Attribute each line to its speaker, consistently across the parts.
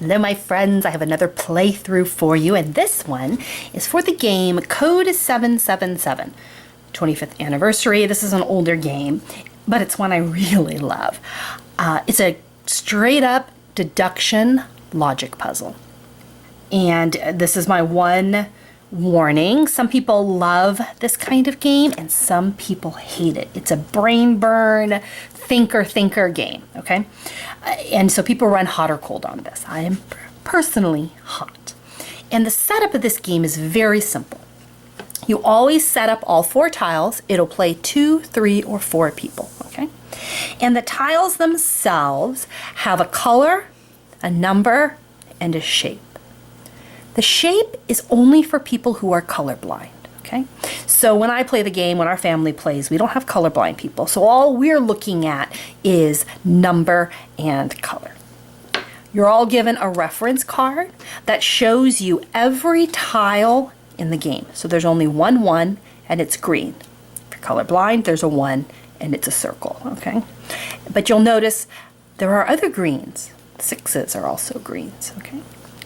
Speaker 1: Hello my friends, I have another playthrough for you, and this one is for the game Code 777. 25th anniversary. This is an older game, but it's one I really love. It's a straight up deduction logic puzzle. And this is my one warning. Some people love this kind of game and some people hate it. It's a brain burn, thinker game, okay? And so people run hot or cold on this. I am personally hot. And the setup of this game is very simple. You always set up all 4 tiles. It'll play 2, 3, or 4 people, okay? And the tiles themselves have a color, a number, and a shape. The shape is only for people who are colorblind, okay? So when I play the game, when our family plays, we don't have colorblind people. So all we're looking at is number and color. You're all given a reference card that shows you every tile in the game. So there's only one and it's green. If you're colorblind, there's a 1 and it's a circle, okay? But you'll notice there are other greens. 6s are also greens, okay?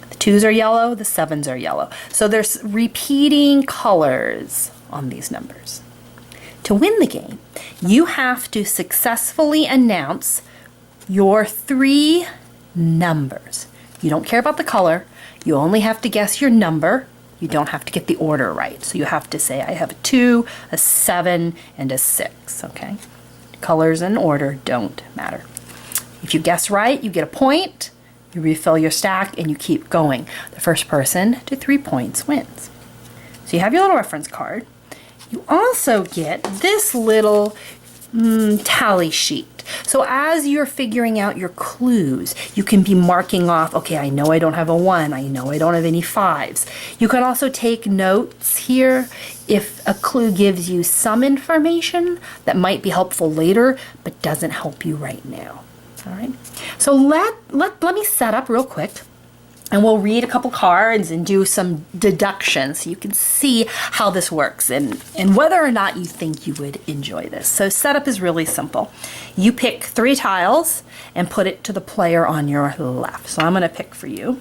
Speaker 1: The 2s are yellow, the 7s are yellow. So there's repeating colors on these numbers. To win the game, you have to successfully announce your 3 numbers. You don't care about the color. You only have to guess your number. You don't have to get the order right. So you have to say, I have a 2, a 7, and a 6, okay? Colors and order don't matter. If you guess right, you get a point, you refill your stack, and you keep going. The first person to 3 points wins. So you have your little reference card. You also get this little tally sheet. So as you're figuring out your clues, you can be marking off, okay, I know I don't have a 1, I know I don't have any 5s. You can also take notes here if a clue gives you some information that might be helpful later, but doesn't help you right now. All right, so let me set up real quick. And we'll read a couple cards and do some deductions so you can see how this works and whether or not you think you would enjoy this. So setup is really simple. You pick 3 tiles and put it to the player on your left. So I'm going to pick for you,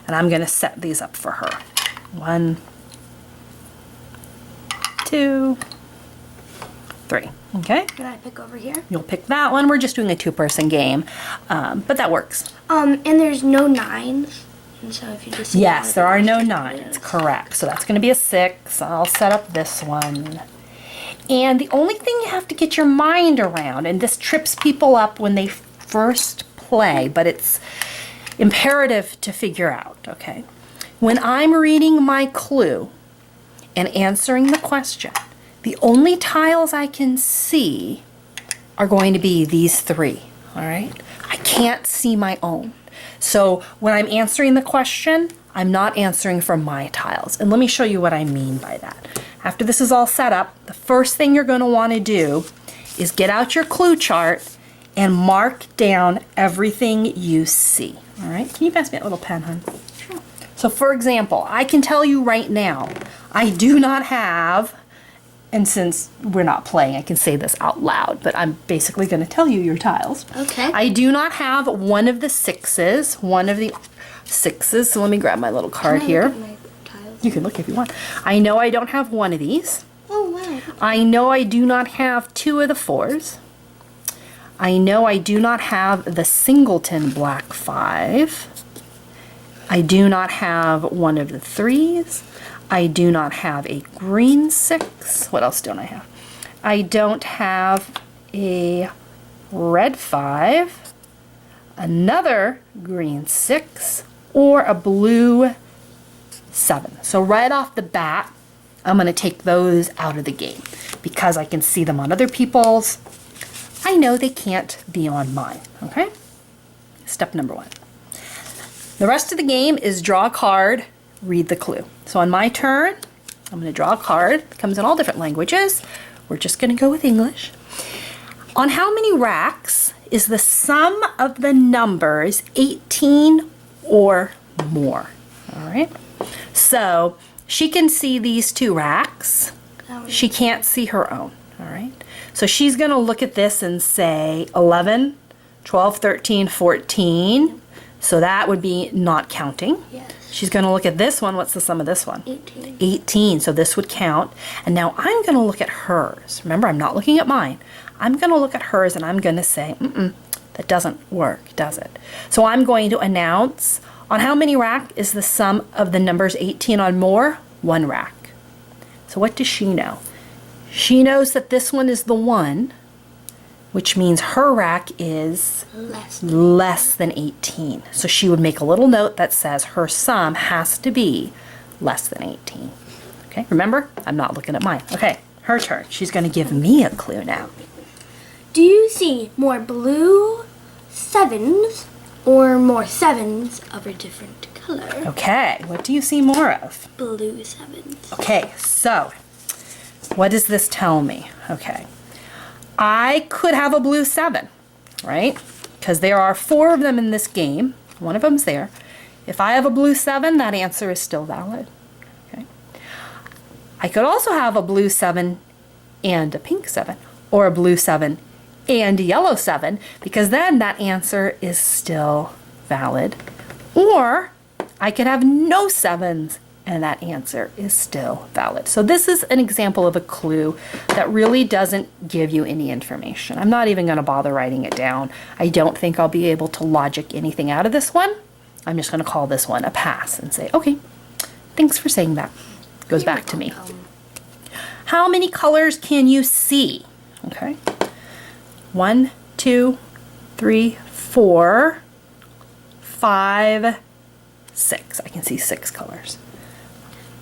Speaker 1: and I'm going to set these up for her. 1, 2, 3. Okay?
Speaker 2: Can I pick over here?
Speaker 1: You'll pick that one. We're just doing a 2-person game, but that works.
Speaker 2: And there's no 9s. And so if you just
Speaker 1: yes, there are no 9s, correct. So that's going to be a 6. I'll set up this one. And the only thing you have to get your mind around, and this trips people up when they first play, but it's imperative to figure out, okay? When I'm reading my clue and answering the question, the only tiles I can see are going to be these 3, all right? I can't see my own. So when I'm answering the question, I'm not answering from my tiles. And let me show you what I mean by that. After this is all set up, the first thing you're going to want to do is get out your clue chart and mark down everything you see. All right? Can you pass me that little pen, hon? Sure. So for example, I can tell you right now, I do not have, and since we're not playing, I can say this out loud, but I'm basically going to tell you your tiles.
Speaker 2: Okay.
Speaker 1: I do not have one of the 6s, so let me grab my little card here.
Speaker 2: Look at my tiles?
Speaker 1: You can look if you want. I know I don't have one of these.
Speaker 2: Oh, wow.
Speaker 1: I know I do not have 2 of the 4s. I know I do not have the singleton black 5. I do not have one of the 3s. I do not have a green 6. What else don't I have? I don't have a red 5, another green 6, or a blue 7. So right off the bat, I'm going to take those out of the game because I can see them on other people's. I know they can't be on mine, okay? Step number 1. The rest of the game is draw a card, read the clue. So on my turn, I'm going to draw a card. It comes in all different languages. We're just going to go with English. On how many racks is the sum of the numbers 18 or more? All right. So she can see these 2 racks. She can't see her own. All right. So she's going to look at this and say 11, 12, 13, 14. So that would be not counting.
Speaker 2: Yes.
Speaker 1: She's going to look at this one. What's the sum of this one?
Speaker 2: 18.
Speaker 1: 18. So this would count. And now I'm going to look at hers. Remember, I'm not looking at mine. I'm going to look at hers and I'm going to say, that doesn't work, does it? So I'm going to announce, on how many rack is the sum of the numbers 18 on more? 1 rack. So what does she know? She knows that this one is the 1, which means her rack is less than 18. So she would make a little note that says her sum has to be less than 18. Okay, remember, I'm not looking at mine. Okay, her turn. She's going to give me a clue now.
Speaker 2: Do you see more blue 7s or more 7s of a different color?
Speaker 1: Okay, what do you see more of?
Speaker 2: Blue 7s.
Speaker 1: Okay, so what does this tell me? Okay, I could have a blue 7, right? Because there are 4 of them in this game. One of them's there. If I have a blue 7, that answer is still valid. Okay. I could also have a blue 7 and a pink 7, or a blue 7 and a yellow 7, because then that answer is still valid. Or I could have no 7s and that answer is still valid. So this is an example of a clue that really doesn't give you any information. I'm not even going to bother writing it down. I don't think I'll be able to logic anything out of this one. I'm just going to call this one a pass and say, okay, thanks for saying that. Goes back to me. How many colors can you see? Okay. 1, 2, 3, 4, 5, 6. I can see 6 colors.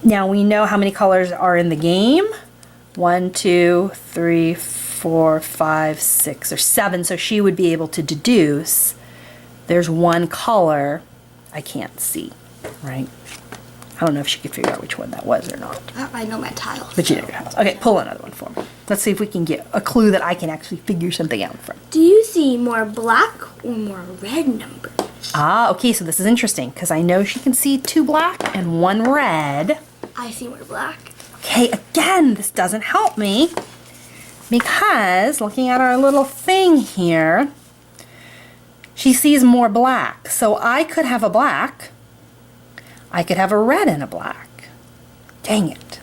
Speaker 1: Now we know how many colors are in the game. 1, 2, 3, 4, 5, 6, or 7. So she would be able to deduce there's 1 color I can't see, right? I don't know if she could figure out which one that was or not.
Speaker 2: I know my tiles.
Speaker 1: But you know your house. Okay, pull another one for me. Let's see if we can get a clue that I can actually figure something out from.
Speaker 2: Do you see more black or more red numbers?
Speaker 1: Ah, okay, so this is interesting because I know she can see 2 black and 1 red.
Speaker 2: I see more black.
Speaker 1: Okay, again, this doesn't help me because looking at our little thing here, she sees more black. So I could have a black. I could have a red and a black. Dang it.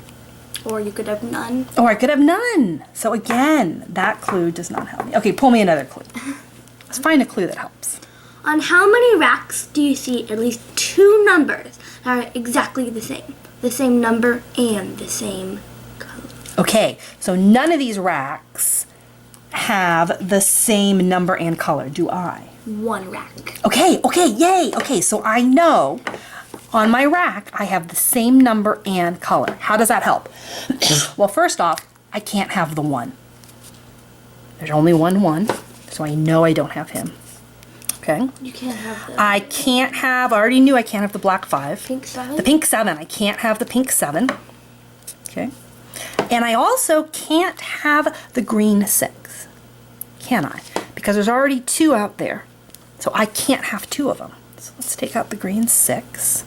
Speaker 2: Or you could have none.
Speaker 1: Or I could have none. So again, that clue does not help me. Okay, pull me another clue. Let's find a clue that helps.
Speaker 2: On how many racks do you see at least 2 numbers that are exactly the same? The same number and the same color.
Speaker 1: Okay, so none of these racks have the same number and color, do I?
Speaker 2: 1 rack.
Speaker 1: Okay, yay. Okay, so I know on my rack I have the same number and color. How does that help? Well, first off, I can't have the 1. There's only 1, so I know I don't have him. Okay.
Speaker 2: You can't have the
Speaker 1: I can't have, I already knew I can't have the black 5.
Speaker 2: pink 7.
Speaker 1: The pink 7, I can't have the pink 7. Okay. And I also can't have the green 6. Can I? Because there's already 2 out there. So I can't have 2 of them. So let's take out the green 6.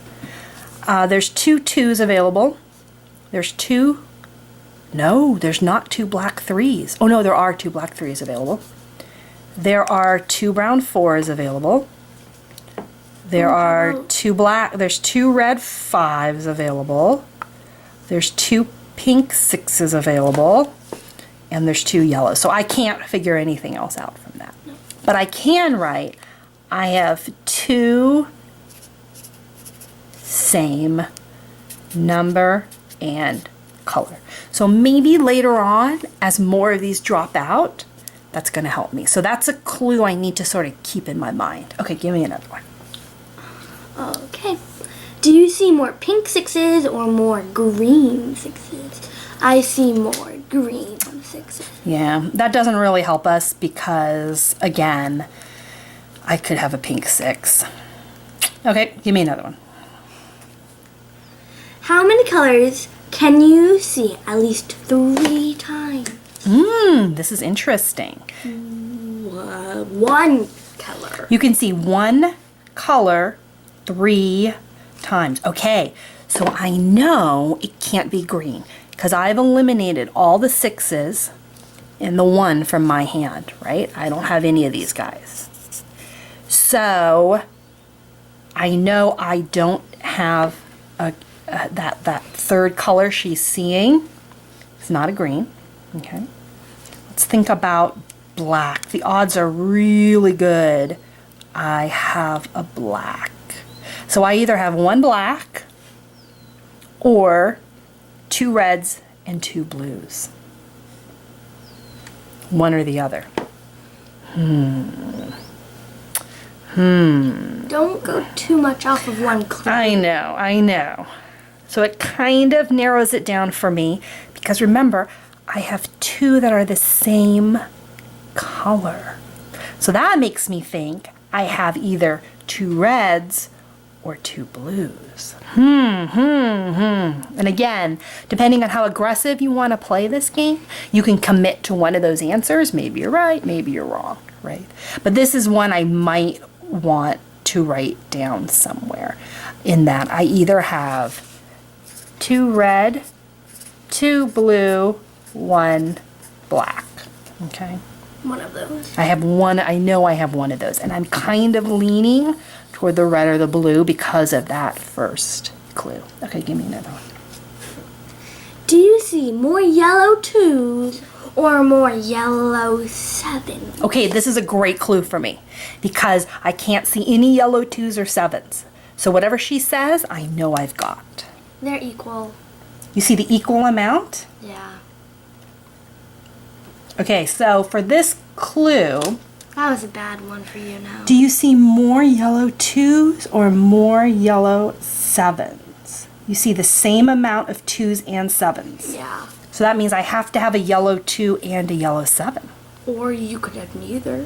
Speaker 1: There's 2 2s available. There's 2. No, there's not 2 black 3s. Oh no, there are 2 black 3s available. There are 2 brown 4s available. There's 2 red 5s available. There's 2 pink 6s available. And there's 2 yellows. So I can't figure anything else out from that. But I can write, I have 2 same number and color. So maybe later on, as more of these drop out, that's going to help me. So that's a clue I need to sort of keep in my mind. Okay, give me another one.
Speaker 2: Okay. Do you see more pink 6s or more green 6s? I see more green 6s.
Speaker 1: Yeah, that doesn't really help us because, again, I could have a pink 6. Okay, give me another one.
Speaker 2: How many colors can you see at least 3 times?
Speaker 1: This is interesting.
Speaker 2: 1 color.
Speaker 1: You can see 1 color 3 times. Okay, so I know it can't be green because I've eliminated all the 6s and the 1 from my hand, right? I don't have any of these guys. So I know I don't have that third color she's seeing. It's not a green. Okay. Let's think about black. The odds are really good I have a black. So I either have one black or two reds and two blues. One or the other.
Speaker 2: Don't go too much off of one clue.
Speaker 1: I know. So it kind of narrows it down for me because remember, I have two that are the same color. So that makes me think I have either two reds or two blues. And again, depending on how aggressive you want to play this game, you can commit to one of those answers. Maybe you're right, maybe you're wrong, right? But this is one I might want to write down somewhere, in that I either have two red, two blue, one black. Okay?
Speaker 2: One of those.
Speaker 1: I have one, I know I have one of those, and I'm kind of leaning toward the red or the blue because of that first clue. Okay, give me another one.
Speaker 2: Do you see more yellow 2s or more yellow 7s?
Speaker 1: Okay, this is a great clue for me because I can't see any yellow 2s or 7s. So whatever she says, I know I've got.
Speaker 2: They're equal.
Speaker 1: You see the equal amount?
Speaker 2: Yeah.
Speaker 1: Okay, so for this clue,
Speaker 2: That was a bad one for you now.
Speaker 1: do you see more yellow 2s or more yellow 7s? You see the same amount of 2s and 7s.
Speaker 2: Yeah.
Speaker 1: So that means I have to have a yellow 2 and a yellow 7.
Speaker 2: Or you could have neither.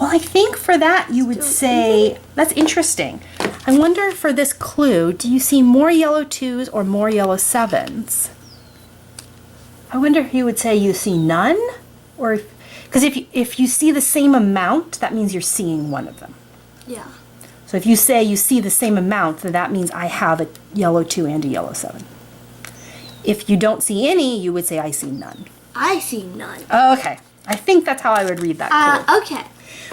Speaker 1: Well, I think for that you would say, that's interesting. I wonder for this clue, do you see more yellow 2s or more yellow 7s? I wonder if you would say you see none, or because if you see the same amount, that means you're seeing one of them.
Speaker 2: Yeah.
Speaker 1: So if you say you see the same amount, then that means I have a yellow 2 and a yellow 7. If you don't see any, you would say I see none.
Speaker 2: I see none.
Speaker 1: Okay. I think that's how I would read that clue.
Speaker 2: Okay.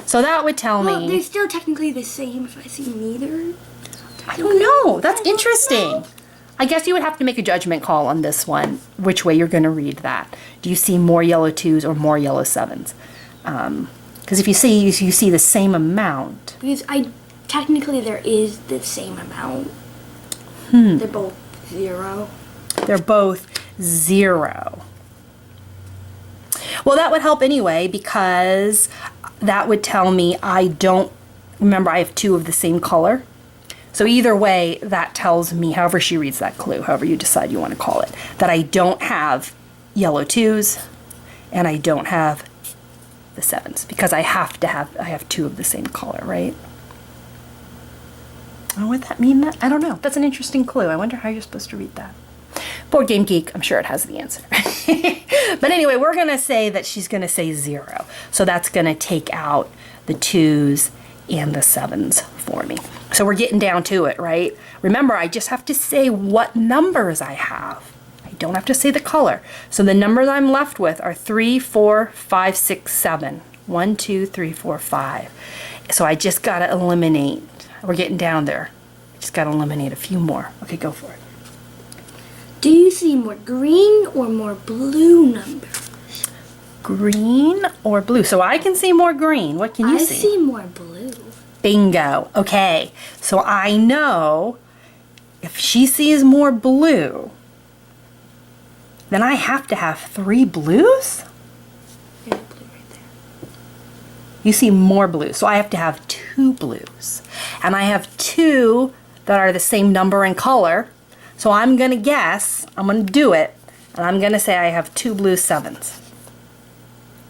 Speaker 1: So that would tell
Speaker 2: Well,
Speaker 1: me...
Speaker 2: they're still technically the same if I see neither.
Speaker 1: I don't know. That's interesting. I guess you would have to make a judgment call on this one, which way you're going to read that. Do you see more yellow 2s or more yellow 7s? Because if you see the same amount...
Speaker 2: Because technically there is the same amount. They're both 0.
Speaker 1: They're both 0. Well, that would help anyway because that would tell me I don't... Remember, I have 2 of the same color. So either way, that tells me, however she reads that clue, however you decide you want to call it, that I don't have yellow 2s and I don't have the 7s because I have 2 of the same color, right? Oh, would that mean that? I don't know. That's an interesting clue. I wonder how you're supposed to read that. Board Game Geek, I'm sure it has the answer. But anyway, we're going to say that she's going to say 0. So that's going to take out the 2s and the 7s for me. So we're getting down to it, right? Remember, I just have to say what numbers I have. I don't have to say the color. So the numbers I'm left with are 3, 4, 5, 6, 7. 1, 2, 3, 4, 5. So I just got to eliminate. We're getting down there. Just got to eliminate a few more. Okay, go for it.
Speaker 2: Do you see more green or more blue numbers?
Speaker 1: Green or blue? So I can see more green. What can you see?
Speaker 2: I see more blue.
Speaker 1: Bingo. Okay. So I know if she sees more blue, then I have to have 3 blues?
Speaker 2: There's a blue right there.
Speaker 1: You see more blues. So I have to have 2 blues. And I have 2 that are the same number and color. So I'm going to guess, I'm going to do it, and I'm going to say I have 2 blue 7s.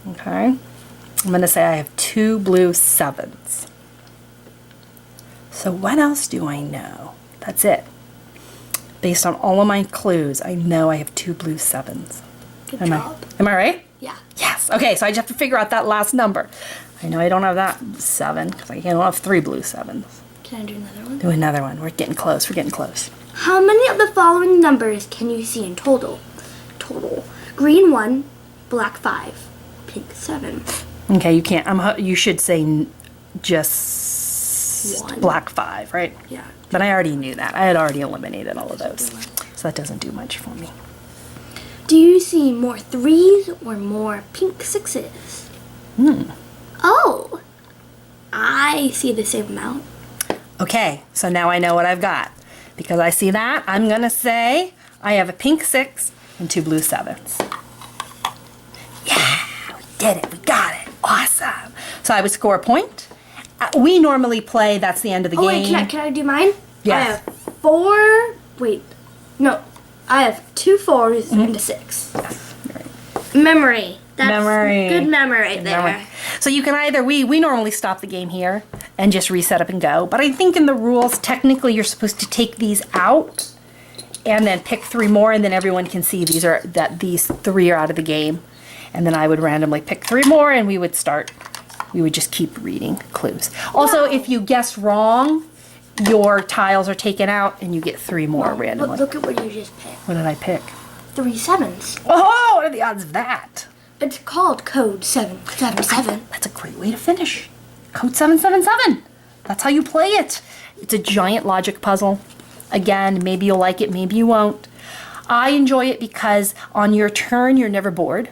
Speaker 1: Okay? I'm going to say I have 2 blue 7s. So what else do I know? That's it. Based on all of my clues, I know I have 2 blue 7s.
Speaker 2: Good
Speaker 1: Am
Speaker 2: job.
Speaker 1: I right?
Speaker 2: Yeah.
Speaker 1: Yes. Okay, so I just have to figure out that last number. I know I don't have that 7 because I don't have 3 blue 7s.
Speaker 2: Can I do another one?
Speaker 1: Do another one. We're getting close. We're getting close.
Speaker 2: How many of the following numbers can you see in total? Green 1, black 5, pink 7.
Speaker 1: Okay, you can't. You should say just
Speaker 2: 1.
Speaker 1: black 5, right?
Speaker 2: Yeah.
Speaker 1: But I already knew that. I had already eliminated all of those. So that doesn't do much for me.
Speaker 2: Do you see more 3s or more pink 6s? Oh, I see the same amount.
Speaker 1: Okay, so now I know what I've got. Because I see that, I'm going to say I have a pink 6 and 2 blue 7s. Yeah, we did it. We got it. Awesome. So I would score a point. We normally play, that's the end of the game.
Speaker 2: Wait, can I do mine?
Speaker 1: Yes.
Speaker 2: I have 4, wait, no. I have 2 4s and a 6.
Speaker 1: Yes, you're right.
Speaker 2: Memory. That's
Speaker 1: Memory.
Speaker 2: good memory right
Speaker 1: Good
Speaker 2: there.
Speaker 1: memory. So you can either, we normally stop the game here and just reset up and go. But I think in the rules, technically you're supposed to take these out and then pick 3 more, and then everyone can see these 3 are out of the game. And then I would randomly pick 3 more, and we would just keep reading clues. Also, if you guess wrong, your tiles are taken out and you get 3 more randomly.
Speaker 2: Look at what you just picked.
Speaker 1: What did I pick?
Speaker 2: 3 7s.
Speaker 1: Oh, what are the odds of that?
Speaker 2: It's called Code 777.
Speaker 1: That's a great way to finish. Code 777. That's how you play it. It's a giant logic puzzle. Again, maybe you'll like it, maybe you won't. I enjoy it because on your turn, you're never bored.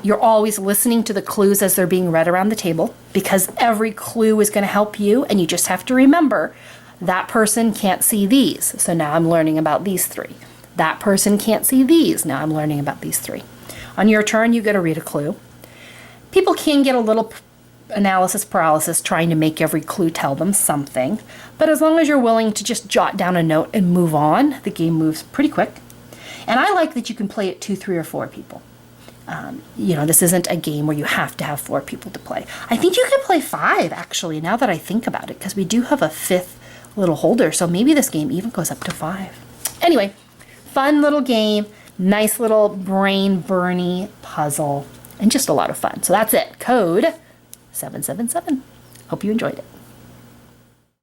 Speaker 1: You're always listening to the clues as they're being read around the table, because every clue is going to help you, and you just have to remember that person can't see these. So now I'm learning about these 3. That person can't see these. Now I'm learning about these 3. On your turn, you get to read a clue. People can get a little analysis paralysis trying to make every clue tell them something, but as long as you're willing to just jot down a note and move on, the game moves pretty quick. And I like that you can play it 2, 3, or 4 people. This isn't a game where you have to have 4 people to play. I think you could play 5, actually, now that I think about it, because we do have a 5th little holder, so maybe this game even goes up to 5. Anyway, fun little game, nice little brain-burny puzzle, and just a lot of fun. So that's it, Code 777. Hope you enjoyed it.